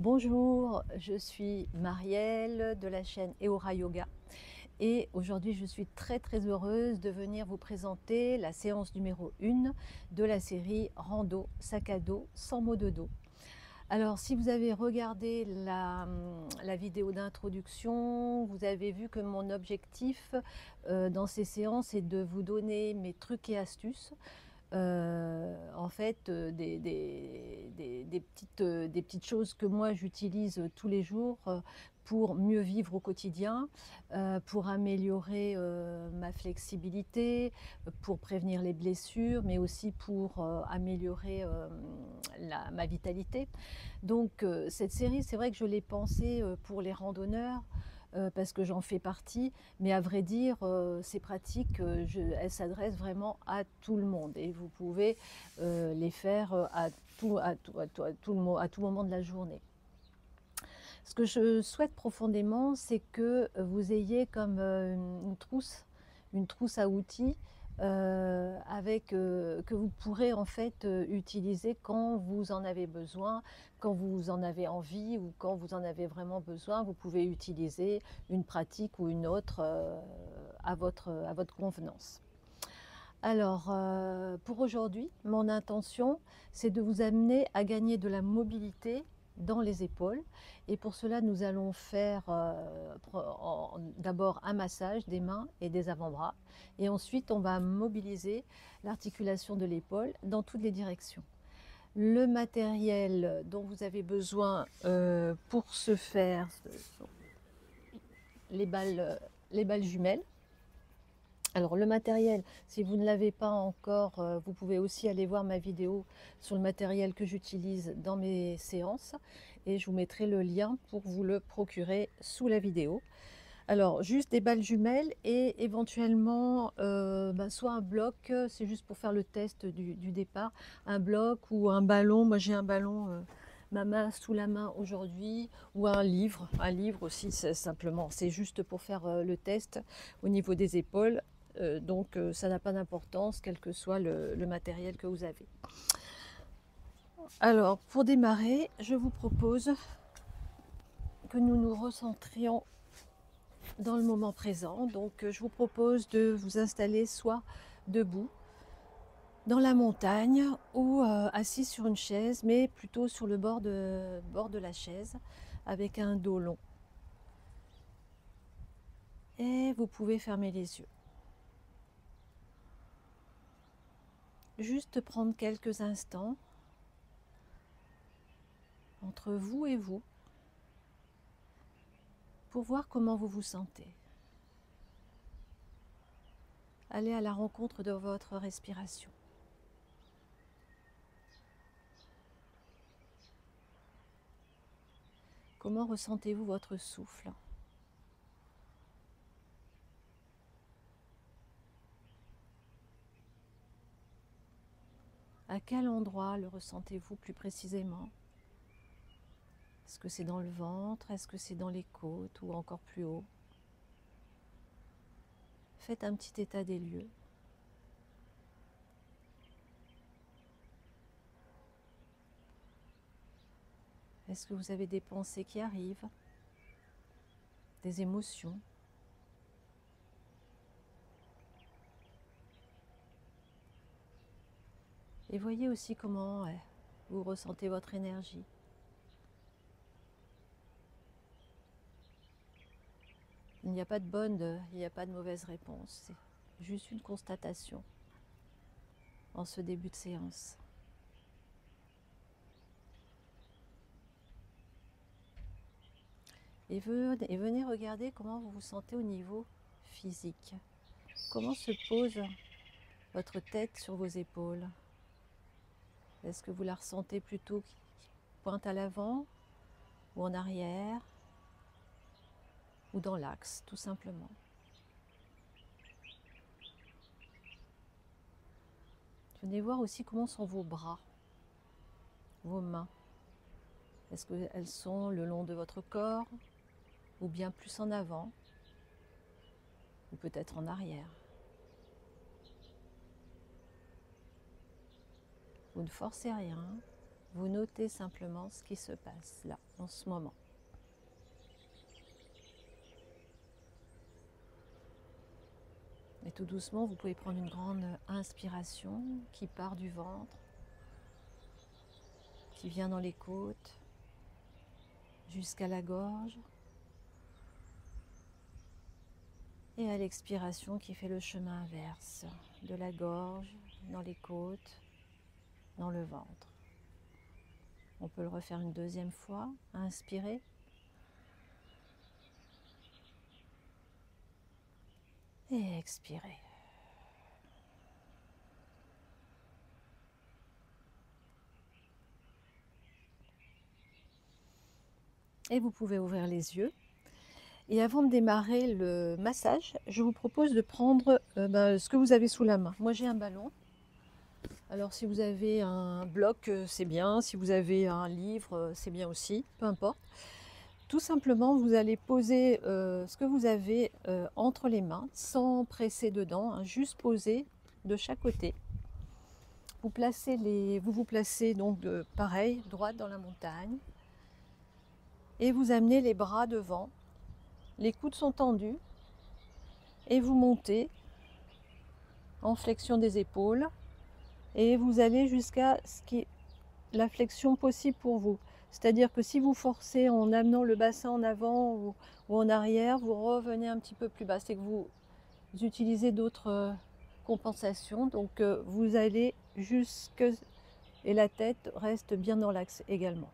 Bonjour, je suis Marielle de la chaîne Eora Yoga et aujourd'hui je suis très heureuse de venir vous présenter la séance numéro 1 de la série Rando sac à dos sans maux de dos. Alors si vous avez regardé la vidéo d'introduction, vous avez vu que mon objectif dans ces séances est de vous donner mes trucs et astuces. En fait, des petites choses que moi j'utilise tous les jours pour mieux vivre au quotidien, pour améliorer ma flexibilité, pour prévenir les blessures, mais aussi pour améliorer ma vitalité. Donc cette série, c'est vrai que je l'ai pensée pour les randonneurs, parce que j'en fais partie, mais à vrai dire, ces pratiques, elles s'adressent vraiment à tout le monde et vous pouvez les faire à tout moment de la journée. Ce que je souhaite profondément, c'est que vous ayez comme une trousse à outils que vous pourrez en fait utiliser quand vous en avez besoin, quand vous en avez envie ou quand vous en avez vraiment besoin. Vous pouvez utiliser une pratique ou une autre à votre convenance. Alors, pour aujourd'hui, mon intention, c'est de vous amener à gagner de la mobilité dans les épaules. Et pour cela, nous allons faire d'abord un massage des mains et des avant-bras. Et ensuite, on va mobiliser l'articulation de l'épaule dans toutes les directions. Le matériel dont vous avez besoin pour ce faire, ce sont les balles jumelles. Alors le matériel, si vous ne l'avez pas encore, vous pouvez aussi aller voir ma vidéo sur le matériel que j'utilise dans mes séances et je vous mettrai le lien pour vous le procurer sous la vidéo. Alors juste des balles jumelles et éventuellement soit un bloc, c'est juste pour faire le test du départ, un bloc ou un ballon. Moi j'ai un ballon ma main sous la main aujourd'hui, ou un livre aussi, simplement, c'est juste pour faire le test au niveau des épaules. Donc ça n'a pas d'importance quel que soit le matériel que vous avez. Alors pour démarrer, je vous propose que nous nous recentrions dans le moment présent. Donc je vous propose de vous installer soit debout dans la montagne ou assis sur une chaise, mais plutôt sur le bord de la chaise avec un dos long. Et vous pouvez fermer les yeux. Juste prendre quelques instants entre vous et vous pour voir comment vous vous sentez. Allez à la rencontre de votre respiration. Comment ressentez-vous votre souffle? À quel endroit le ressentez-vous plus précisément? Est-ce que c'est dans le ventre? Est-ce que c'est dans les côtes ou encore plus haut? Faites un petit état des lieux. Est-ce que vous avez des pensées qui arrivent? Des émotions? Et voyez aussi comment vous ressentez votre énergie. Il n'y a pas de bonne, il n'y a pas de mauvaise réponse. C'est juste une constatation en ce début de séance. Et venez regarder comment vous vous sentez au niveau physique. Comment se pose votre tête sur vos épaules? Est-ce que vous la ressentez plutôt qui pointe à l'avant ou en arrière ou dans l'axe, tout simplement? Venez voir aussi comment sont vos bras, vos mains. Est-ce qu'elles sont le long de votre corps ou bien plus en avant ou peut-être en arrière? Vous ne forcez rien. Vous notez simplement ce qui se passe là, en ce moment. Et tout doucement, vous pouvez prendre une grande inspiration qui part du ventre, qui vient dans les côtes, jusqu'à la gorge. Et à l'expiration qui fait le chemin inverse, de la gorge, dans les côtes, dans le ventre. On peut le refaire une deuxième fois. Inspirez. Et expirez. Et vous pouvez ouvrir les yeux. Et avant de démarrer le massage, je vous propose de prendre ce que vous avez sous la main. Moi, j'ai un ballon. Alors, si vous avez un bloc, c'est bien. Si vous avez un livre, c'est bien aussi. Peu importe. Tout simplement, vous allez poser ce que vous avez entre les mains, sans presser dedans, hein, juste poser de chaque côté. Vous vous placez donc pareil, droite dans la montagne. Et vous amenez les bras devant. Les coudes sont tendus. Et vous montez en flexion des épaules. Et vous allez jusqu'à ce qui est la flexion possible pour vous. C'est-à-dire que si vous forcez en amenant le bassin en avant ou en arrière, vous revenez un petit peu plus bas. C'est que vous utilisez d'autres compensations. Donc vous allez jusque... Et la tête reste bien dans l'axe également.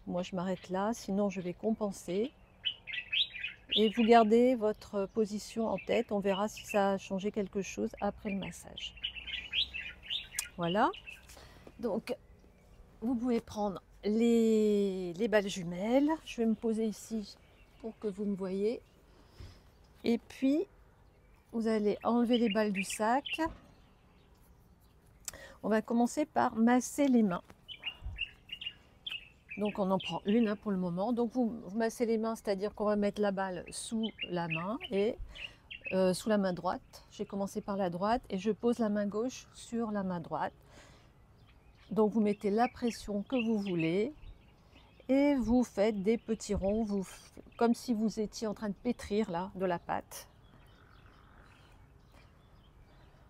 Moi je m'arrête là, sinon je vais compenser. Et vous gardez votre position en tête. On verra si ça a changé quelque chose après le massage. Voilà. Donc vous pouvez prendre les balles jumelles. Je vais me poser ici pour que vous me voyez. Et puis, vous allez enlever les balles du sac. On va commencer par masser les mains. Donc, on en prend une pour le moment. Donc, vous massez les mains, c'est-à-dire qu'on va mettre la balle sous la main et sous la main droite. J'ai commencé par la droite et je pose la main gauche sur la main droite. Donc, vous mettez la pression que vous voulez. Et vous faites des petits ronds, comme si vous étiez en train de pétrir là, de la pâte.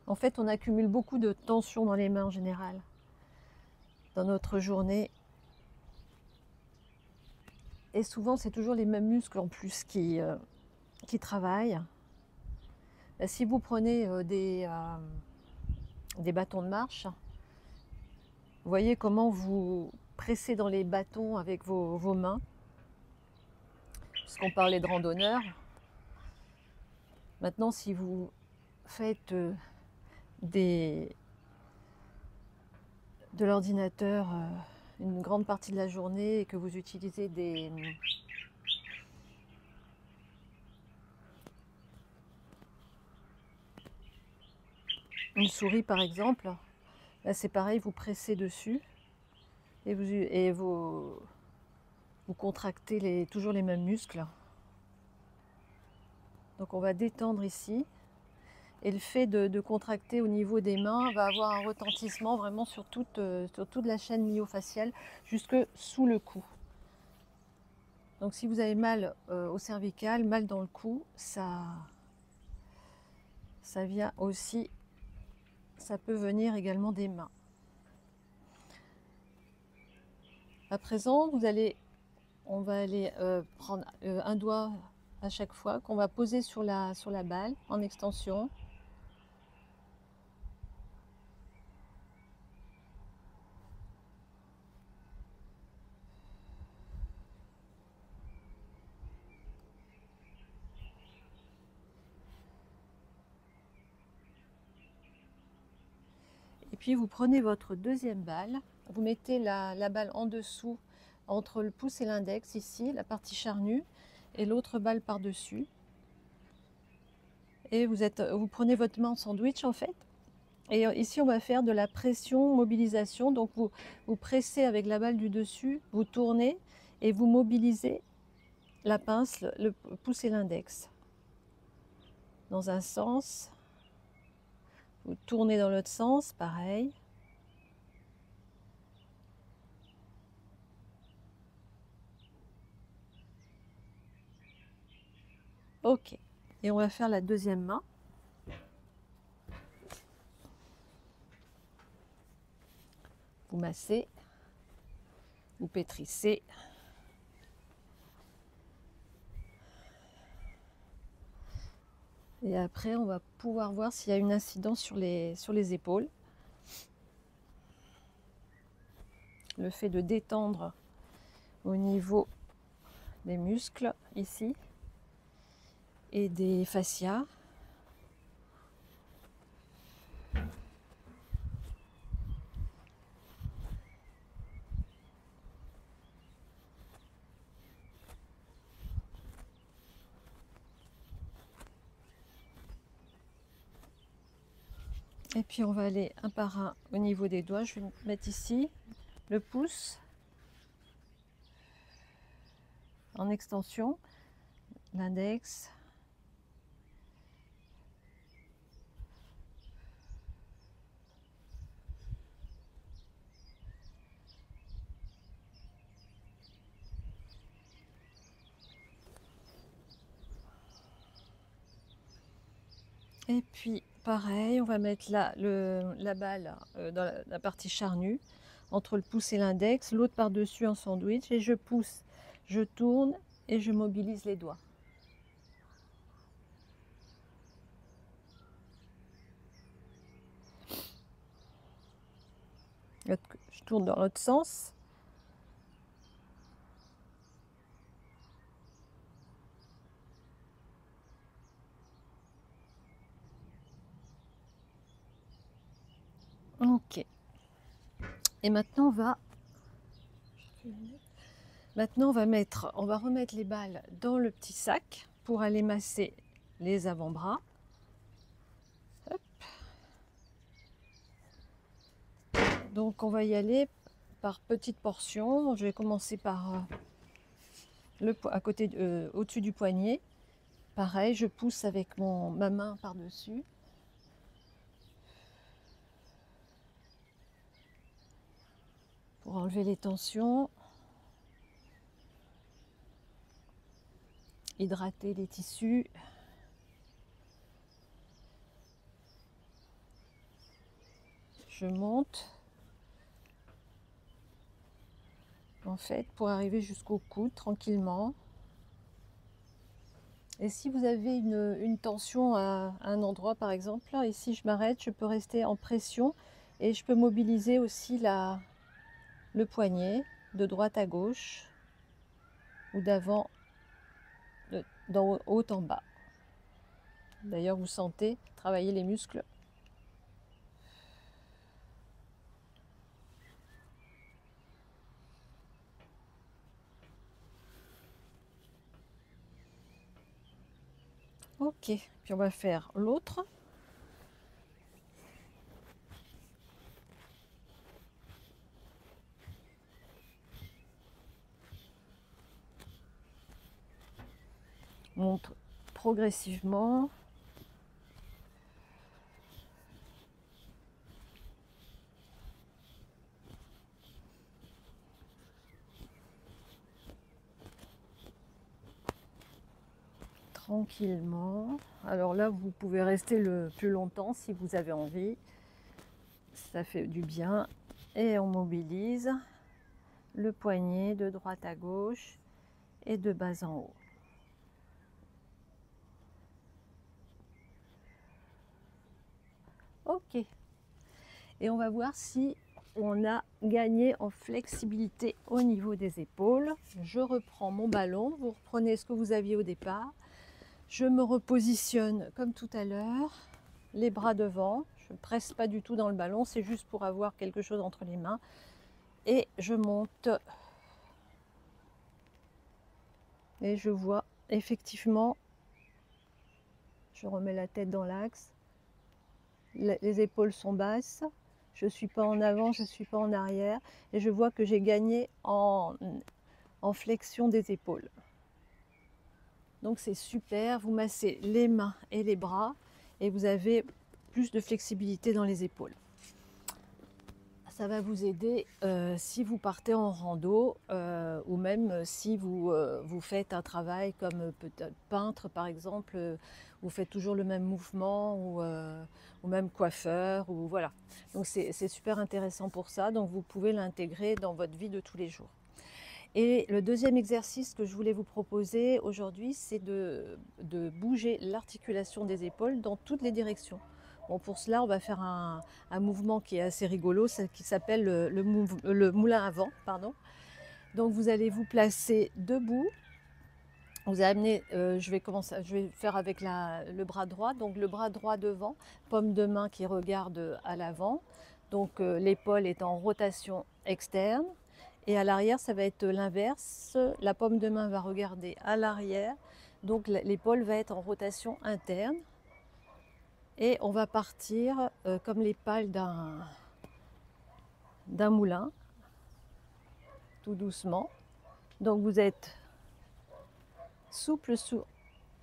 En fait, on accumule beaucoup de tension dans les mains en général, dans notre journée. Et souvent, c'est toujours les mêmes muscles en plus qui travaillent. Si vous prenez des bâtons de marche, vous voyez comment vous pressez dans les bâtons avec vos mains. Puisqu'on parlait de randonneur. Maintenant, si vous faites de l'ordinateur une grande partie de la journée et que vous utilisez une souris par exemple, là c'est pareil, vous pressez dessus et vous contractez toujours les mêmes muscles. Donc on va détendre ici. Et le fait de contracter au niveau des mains va avoir un retentissement vraiment sur toute la chaîne myofaciale jusque sous le cou. Donc si vous avez mal au cervical, mal dans le cou, ça vient aussi, ça peut venir également des mains. À présent, on va aller prendre un doigt à chaque fois qu'on va poser sur la balle en extension. Et puis vous prenez votre deuxième balle, vous mettez la balle en dessous, entre le pouce et l'index ici, la partie charnue, et l'autre balle par-dessus. Et vous prenez votre main en sandwich en fait. Et ici on va faire de la pression mobilisation. Donc vous pressez avec la balle du dessus, vous tournez et vous mobilisez la pince, le pouce et l'index. Dans un sens, vous tournez dans l'autre sens, pareil. Ok. Et on va faire la deuxième main. Vous massez, vous pétrissez. Et après, on va pouvoir voir s'il y a une incidence sur les épaules. Le fait de détendre au niveau des muscles ici et des fascias. Et puis on va aller un par un au niveau des doigts. Je vais mettre ici le pouce en extension, l'index, et puis pareil, on va mettre là la balle dans la partie charnue, entre le pouce et l'index, l'autre par-dessus en sandwich, et je pousse, je tourne et je mobilise les doigts. Je tourne dans l'autre sens. Ok. Et maintenant on va remettre les balles dans le petit sac pour aller masser les avant-bras. Donc on va y aller par petites portions. Je vais commencer par à côté, au-dessus du poignet. Pareil, je pousse avec ma main par-dessus. Pour enlever les tensions. Hydrater les tissus. Je monte. En fait, pour arriver jusqu'au coude tranquillement. Et si vous avez une tension à un endroit, par exemple, là, ici je m'arrête, je peux rester en pression et je peux mobiliser aussi le poignet de droite à gauche ou d'avant, d'en haut en bas. D'ailleurs, vous sentez travailler les muscles. Ok, puis on va faire l'autre. Monte progressivement. Tranquillement. Alors là, vous pouvez rester le plus longtemps si vous avez envie. Ça fait du bien. Et on mobilise le poignet de droite à gauche et de bas en haut. Ok. Et on va voir si on a gagné en flexibilité au niveau des épaules. Je reprends mon ballon. Vous reprenez ce que vous aviez au départ. Je me repositionne comme tout à l'heure, les bras devant. Je ne presse pas du tout dans le ballon, c'est juste pour avoir quelque chose entre les mains. Et je monte. Et je vois effectivement, je remets la tête dans l'axe. Les épaules sont basses. Je ne suis pas en avant, je ne suis pas en arrière. Et je vois que j'ai gagné en flexion des épaules. Donc c'est super, vous massez les mains et les bras et vous avez plus de flexibilité dans les épaules. ça va vous aider si vous partez en rando ou même si vous faites un travail comme peut-être peintre par exemple, vous faites toujours le même mouvement ou même coiffeur ou voilà. Donc c'est super intéressant pour ça, donc vous pouvez l'intégrer dans votre vie de tous les jours. Et le deuxième exercice que je voulais vous proposer aujourd'hui, c'est de bouger l'articulation des épaules dans toutes les directions. Bon, pour cela, on va faire un mouvement qui est assez rigolo, qui s'appelle le moulin à vent. Pardon. Donc vous allez vous placer debout. Vous amenez, je vais faire avec le bras droit. Donc le bras droit devant, paume de main qui regarde à l'avant. Donc l'épaule est en rotation externe. Et à l'arrière, ça va être l'inverse. La paume de main va regarder à l'arrière. Donc l'épaule va être en rotation interne. Et on va partir comme les pales d'un moulin, tout doucement. Donc vous êtes souple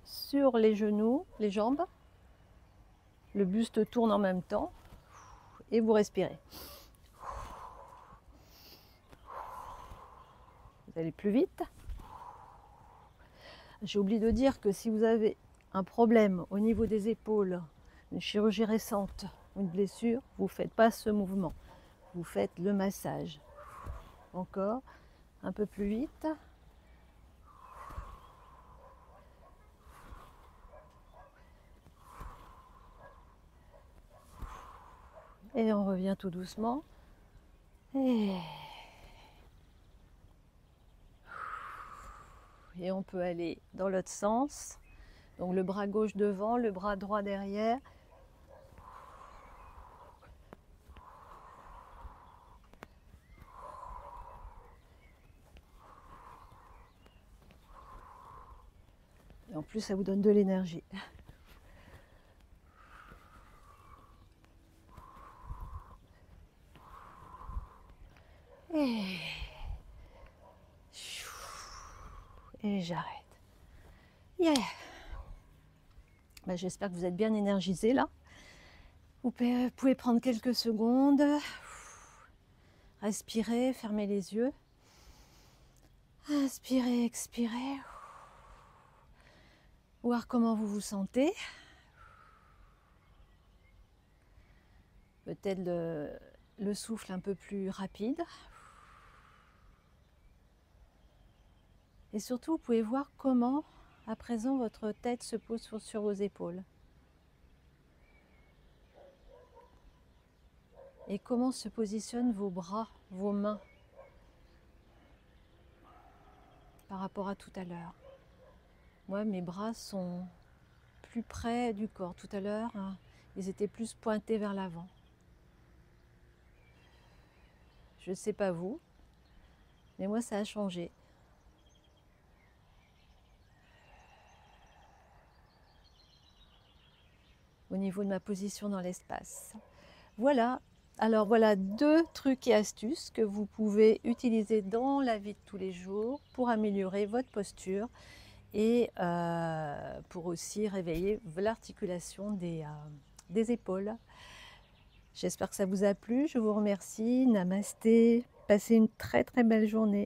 sur les genoux, les jambes. Le buste tourne en même temps. Et vous respirez. Vous allez plus vite. J'ai oublié de dire que si vous avez un problème au niveau des épaules, une chirurgie récente, une blessure, vous ne faites pas ce mouvement. Vous faites le massage. Encore, un peu plus vite. Et on revient tout doucement. Et on peut aller dans l'autre sens. Donc le bras gauche devant, le bras droit derrière. Et en plus, ça vous donne de l'énergie. Et j'arrête. Yeah. Ben, j'espère que vous êtes bien énergisés là. Vous pouvez prendre quelques secondes, respirer, fermer les yeux. Inspirez, expirez. Voir comment vous vous sentez. Peut-être le souffle un peu plus rapide. Et surtout, vous pouvez voir comment, à présent, votre tête se pose sur vos épaules. Et comment se positionnent vos bras, vos mains, par rapport à tout à l'heure. Moi, mes bras sont plus près du corps. Tout à l'heure, hein, ils étaient plus pointés vers l'avant. Je ne sais pas vous, mais moi, ça a changé. Au niveau de ma position dans l'espace. Voilà. Alors voilà 2 trucs et astuces que vous pouvez utiliser dans la vie de tous les jours pour améliorer votre posture et pour aussi réveiller l'articulation des épaules. J'espère que ça vous a plu. Je vous remercie. Namasté. Passez une très très belle journée.